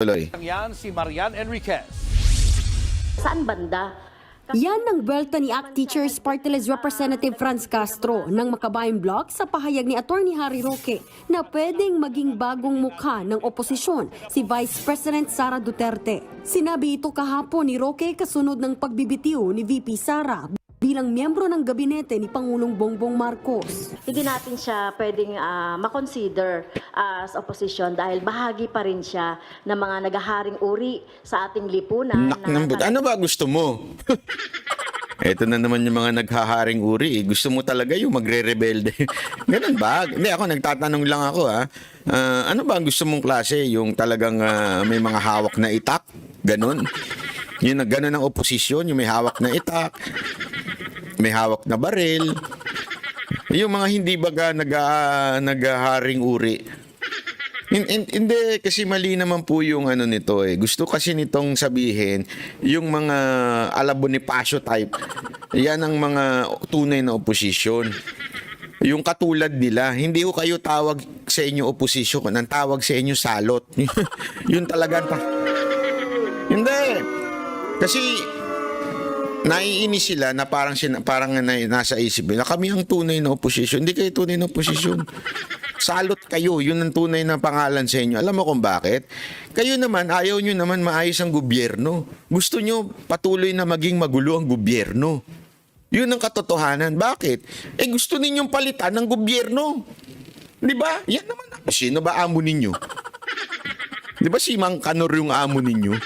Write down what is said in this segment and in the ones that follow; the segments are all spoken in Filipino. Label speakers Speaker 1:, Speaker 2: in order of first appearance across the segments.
Speaker 1: Tuloy.
Speaker 2: Yan si Marian Enriquez.
Speaker 3: Saan banda?
Speaker 4: Yan ang belta ni ACT Teachers Party List Representative Franz Castro ng Makabayan Block sa pahayag ni Attorney Harry Roque na pwedeng maging bagong mukha ng oposisyon si Vice President Sara Duterte. Sinabi ito kahapon ni Roque kasunod ng pagbibitiw ni VP Sara bilang miyembro ng gabinete ni Pangulong Bongbong Marcos.
Speaker 3: Hindi natin siya pwedeng makonsider as opposition dahil bahagi pa rin siya ng mga nagaharing uri sa ating lipunan.
Speaker 1: Ano ba gusto mo? Ito na naman yung mga naghaharing uri. Gusto mo talaga yung magre-rebelde. Ganun ba? Hindi, ako nagtatanong lang ako. Ano ba ang gusto mong klase? Yung talagang may mga hawak na itak? Ganun? Yung ganun ang oposisyon, yung may hawak na itak, may hawak na baril. Yung mga hindi baga naghaharing uri. Hindi, kasi mali naman po yung ano nito eh. Gusto kasi nitong sabihin, yung mga ala Bonifacio type, yan ang mga tunay na oposisyon. Yung katulad nila, hindi ko kayo tawag sa inyo oposisyon, ang tawag sa inyo salot. Yun talaga. Hindi. Kasi naiinis sila na parang nasa isip nila, kami ang tunay na oposisyon. Hindi kayo tunay na oposisyon. Salot kayo, yun ang tunay na pangalan sa inyo. Alam mo kung bakit? Kayo naman, ayaw nyo naman maayos ang gobyerno. Gusto nyo patuloy na maging magulo ang gobyerno. Yun ang katotohanan. Bakit? Gusto ninyong palitan ng gobyerno. Di ba? Yan naman. Sino ba amo ninyo? Di ba si Mang Kanor yung amo ninyo?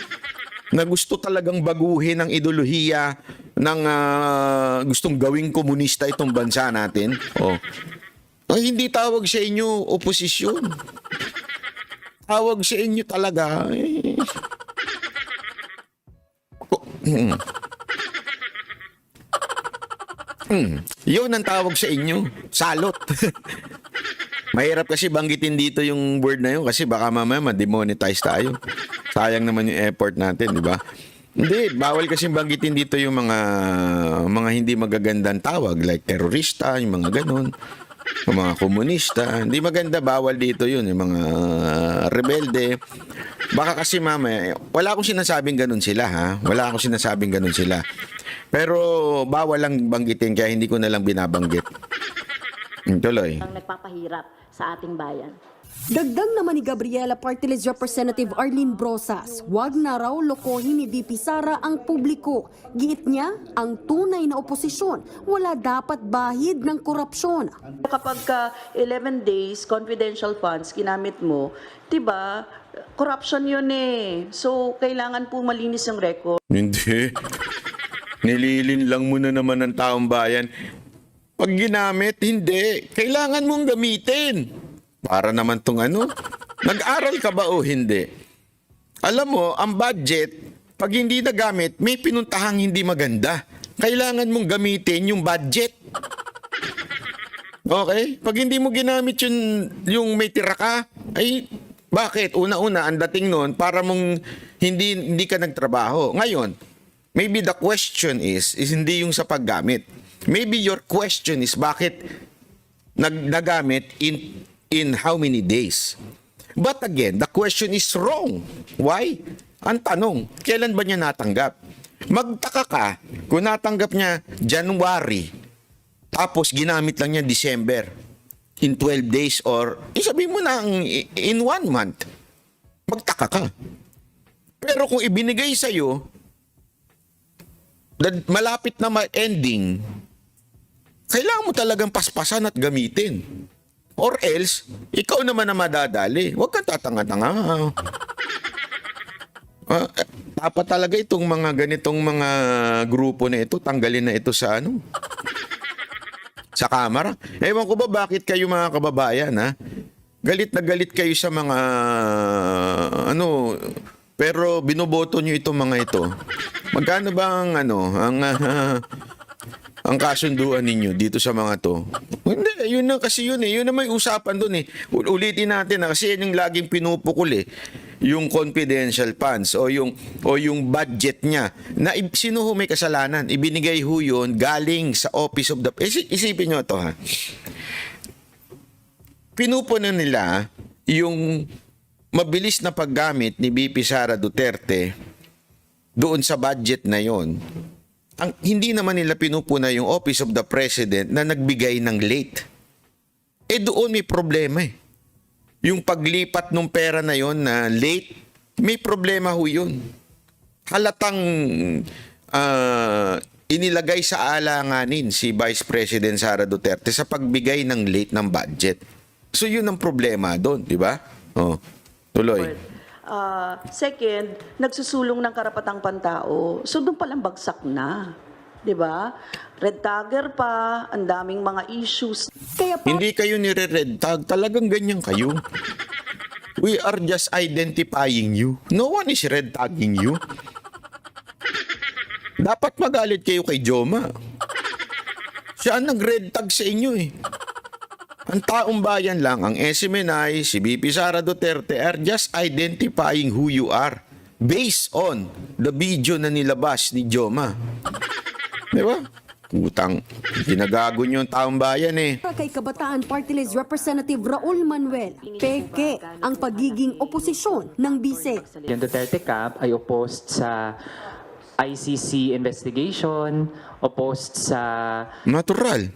Speaker 1: Na gusto talagang baguhin ang ideolohiya ng gustong gawing komunista itong bansa natin. Oh. Hindi tawag sa inyo oposisyon. Tawag sa inyo talaga. Yun ang tawag sa inyo. Salot. Mahirap kasi banggitin dito yung word na yun kasi baka mamaya ma-demonetize tayo. Sayang naman yung effort natin, di ba? Hindi, bawal kasi banggitin dito yung mga hindi magagandang tawag like terorista, yung mga ganun. Yung mga komunista. Hindi maganda, bawal dito yun. Yung mga rebelde. Baka kasi mamaya, wala akong sinasabing ganun sila, ha? Wala akong sinasabing ganun sila. Pero bawal lang banggitin kaya hindi ko na lang binabanggit. Tuloy.
Speaker 3: Ang nagpapahirap sa ating bayan.
Speaker 4: Dagdag naman ni Gabriela Party List Representative Arlene Brosas, wag na raw lokohin ni VP Sara ang publiko. Giit niya, ang tunay na oposisyon, wala dapat bahid ng korupsyon.
Speaker 5: Kapag 11 days confidential funds ginamit mo, 'di ba? Corruption 'yun eh. So kailangan po malinis yung record.
Speaker 1: Hindi. Nililin lang muna naman ng taong bayan. Pag ginamit, hindi. Kailangan mong gamitin. Para naman tong ano. Nag-aral ka ba o hindi? Alam mo, ang budget, pag hindi nagamit, may pinuntahang hindi maganda. Kailangan mong gamitin yung budget. Okay? Pag hindi mo ginamit yung may tira ka, ay bakit? Una-una, ang dating nun, para mong hindi ka nagtrabaho. Ngayon, maybe the question is hindi yung sa paggamit. Maybe your question is bakit nagamit in how many days? But again, the question is wrong. Why? Ang tanong, kailan ba niya natanggap? Magtaka ka kung natanggap niya January, tapos ginamit lang niya December in 12 days or sabihin mo na in 1 month. Magtaka ka. Pero kung ibinigay sa'yo, malapit na ending, kailangan mo talagang paspasan at gamitin. Or else, ikaw naman na madadali. Huwag kang tatanga-tanga. Dapat talaga itong mga ganitong mga grupo na ito, tanggalin na ito sa sa kamera. Ewan ko ba bakit kayo mga kababayan, ha? Galit na galit kayo sa mga pero binoboto nyo itong mga ito. Magkano ba ang kasunduan ninyo dito sa mga to? Hindi, yun na kasi yun eh. Yun na may usapan dun eh. Ulitin natin na kasi yun yung laging pinupukul eh. Yung confidential funds o yung budget niya. Na sino ho may kasalanan? Ibinigay ho yun galing sa Office of the... Isipin nyo to ha. Pinupunan nila yung mabilis na paggamit ni BP Sara Duterte doon sa budget na yon, hindi naman nila pinupuna yung Office of the President na nagbigay ng late. Doon may problema eh. Yung paglipat ng pera na yon na late, may problema ho yun. Halatang inilagay sa alanganin si Vice President Sara Duterte sa pagbigay ng late ng budget. So yun ang problema doon, di ba? Oh, tuloy.
Speaker 5: Second, nagsusulong ng karapatang pantao. So doon palang bagsak na. 'Di ba? Red tagger pa, ang daming mga issues.
Speaker 4: Kaya
Speaker 1: Hindi kayo nire-red tag, talagang ganyan kayo. We are just identifying you. No one is red tagging you. Dapat magalit kayo kay Joma. Siya ang nag-red tag sa inyo eh. Ang taong bayan lang, ang SMNI, si BP Sara Duterte are just identifying who you are based on the video na nilabas ni Joma. Di ba? Utang. Ginagago nyo ang taong bayan eh.
Speaker 4: para kay Kabataan Party List Representative Raul Manuel, peke ang pagiging oposisyon ng bise.
Speaker 6: Yung Duterte Camp ay opposed sa ICC investigation, opposed sa
Speaker 1: Natural.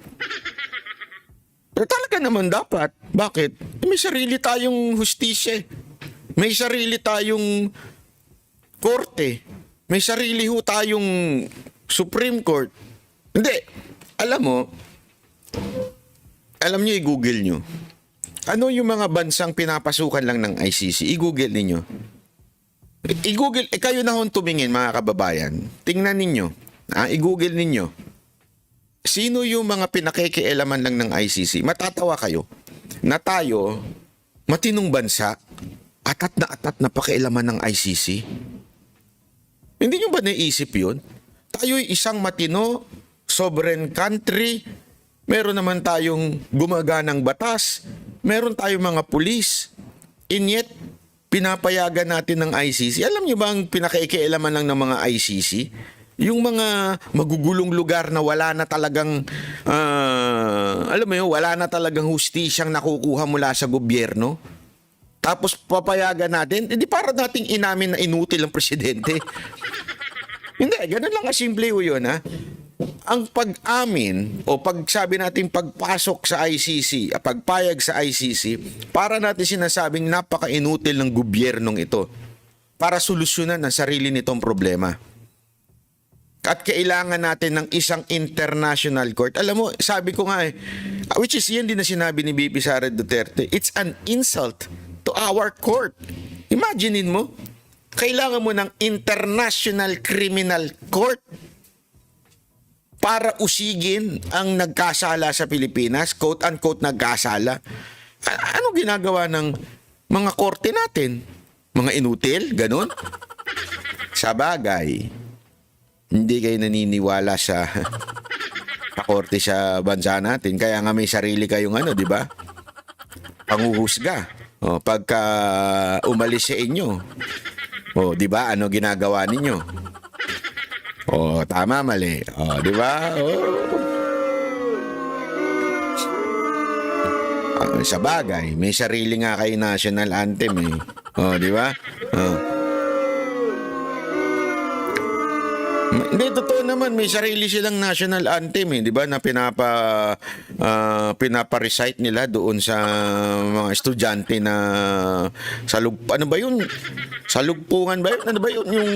Speaker 1: Pero talaga naman dapat. Bakit? May sarili tayong hustisya. May sarili tayong korte. May sarili ho tayong Supreme Court. Hindi. Alam nyo, i-google nyo. Ano yung mga bansang pinapasukan lang ng ICC? I-google ninyo. I-google, kayo na hong tumingin mga kababayan. Tingnan ninyo. I-google ninyo. Sino yung mga pinakikialaman lang ng ICC? Matatawa kayo na tayo, matinong bansa, atat na pakialaman ng ICC. Hindi nyo ba naisip yun? Tayo'y isang matino, sovereign country, meron naman tayong gumaganang batas, meron tayong mga pulis, and yet, pinapayagan natin ng ICC. Alam nyo ba ang pinakikialaman lang ng mga ICC? Yung mga magugulong lugar na wala na talagang, alam mo yun, wala na talagang hustisyang nakukuha mula sa gobyerno. Tapos papayagan natin, hindi para nating inamin na inutil ang presidente. Hindi, ganun lang kasimple ho yun, ha? Ang pag-amin o pagsabi natin pagpasok sa ICC, pagpayag sa ICC, para natin sinasabing napaka-inutil ng gobyernong ito para solusyonan ang sarili nitong problema. At kailangan natin ng isang international court. Alam mo, sabi ko nga which is yan din na sinabi ni BP Sara Duterte, it's an insult to our court. Imaginein mo, kailangan mo ng International Criminal Court para usigin ang nagkasala sa Pilipinas, quote-unquote nagkasala. Ano ginagawa ng mga korte natin? Mga inutil? Ganon? Sa bagay, hindi kayo naniniwala sa korte sa bansa natin. Kaya nga may sarili kayong di ba? Panguhusga. Pagka umalis sa inyo. Di ba? Ano ginagawa ninyo? Tama, mali. Di ba? Sa bagay, may sarili nga kayo national anthem eh. Di ba? Hindi, totoo naman, may sarili silang national anthem di ba, na pinapa-recite nila doon sa mga estudyante na ano ba yun? Salugpungan ba yun? Ano ba yun? Yung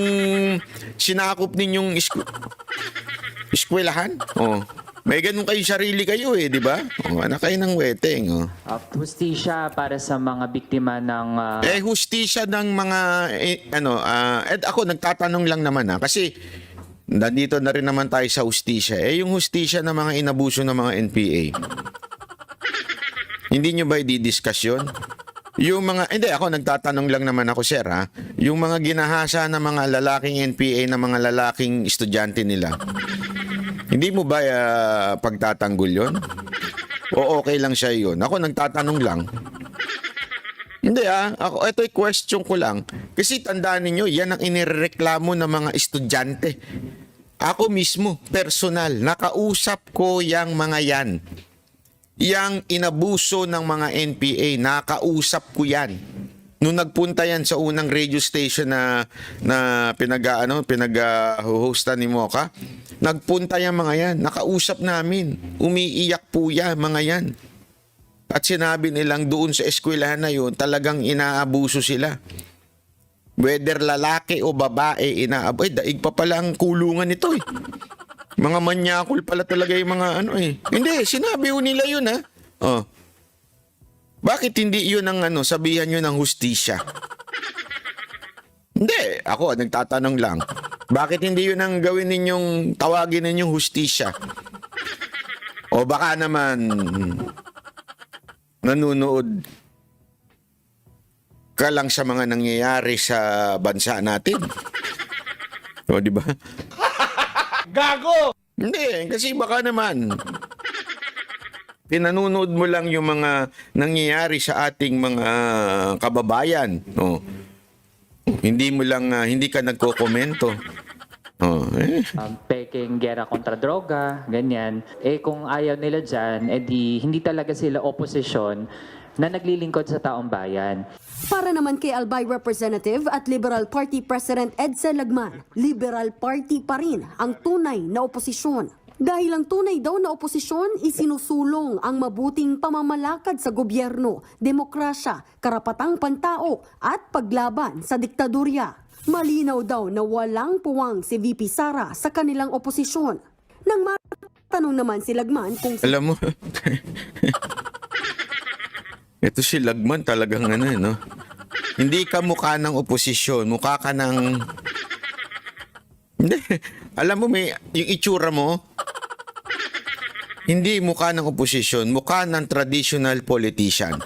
Speaker 1: sinakop ninyong eskwelahan? May ganun kayo sarili kayo di ba? Anak kayo ng weteng.
Speaker 6: hustisya para sa mga biktima ng
Speaker 1: Hustisya ng mga ako nagtatanong lang naman kasi nandito na rin naman tayo sa hustisya. Yung hustisya ng mga inabuso ng mga NPA. Hindi nyo ba i-discuss yun? Yung mga, hindi, ako nagtatanong lang naman ako, sir, ha? Yung mga ginahasa ng mga lalaking NPA, ng mga lalaking estudyante nila, hindi mo ba pagtatanggol yun? O okay lang siya yun? Ako nagtatanong lang. Hindi ako, ito'y question ko lang. Kasi tandaan ninyo, yan ang inireklamo ng mga estudyante. Ako mismo, personal, nakausap ko yang mga yan. Yang inabuso ng mga NPA, nakausap ko yan. Nung nagpunta yan sa unang radio station na pinag-hostan ni Mocha, nagpunta yan mga yan, nakausap namin, umiiyak po yan mga yan. At sinabi nilang doon sa eskwelahan na yun, talagang inaabuso sila. Whether lalaki o babae, daig pa pala ang kulungan nito eh. Mga manyakol pala talaga yung mga Hindi, sinabi ko nila yun ha. Oh. Bakit hindi yun ang sabihan nyo ng hustisya? Hindi, ako nagtatanong lang. Bakit hindi yun ang gawin ninyong, tawagin ninyong hustisya? O baka naman nanunood ka lang sa mga nangyayari sa bansa natin. O, di ba?
Speaker 2: Gago!
Speaker 1: Hindi, kasi baka naman pinanunood mo lang yung mga nangyayari sa ating mga kababayan. No? Hindi mo lang, hindi ka nagko-komento.
Speaker 6: Peking gera kontra droga, ganyan. Kung ayaw nila dyan, hindi talaga sila oposisyon na naglilingkod sa taong bayan.
Speaker 4: Para naman kay Albay Representative at Liberal Party President Edsel Lagman, Liberal Party pa rin ang tunay na oposisyon. Dahil ang tunay daw na oposisyon, isinusulong ang mabuting pamamalakad sa gobyerno, demokrasya, karapatang pantao at paglaban sa diktadurya. Malinaw daw na walang puwang si VP Sara sa kanilang oposisyon. Nang matanong naman si Lagman kung
Speaker 1: Alam mo, ito si Lagman talagang no? Hindi ka mukha ng oposisyon, mukha ka ng... Hindi, alam mo yung itsura mo, hindi mukha ng oposisyon, mukha ng traditional politician.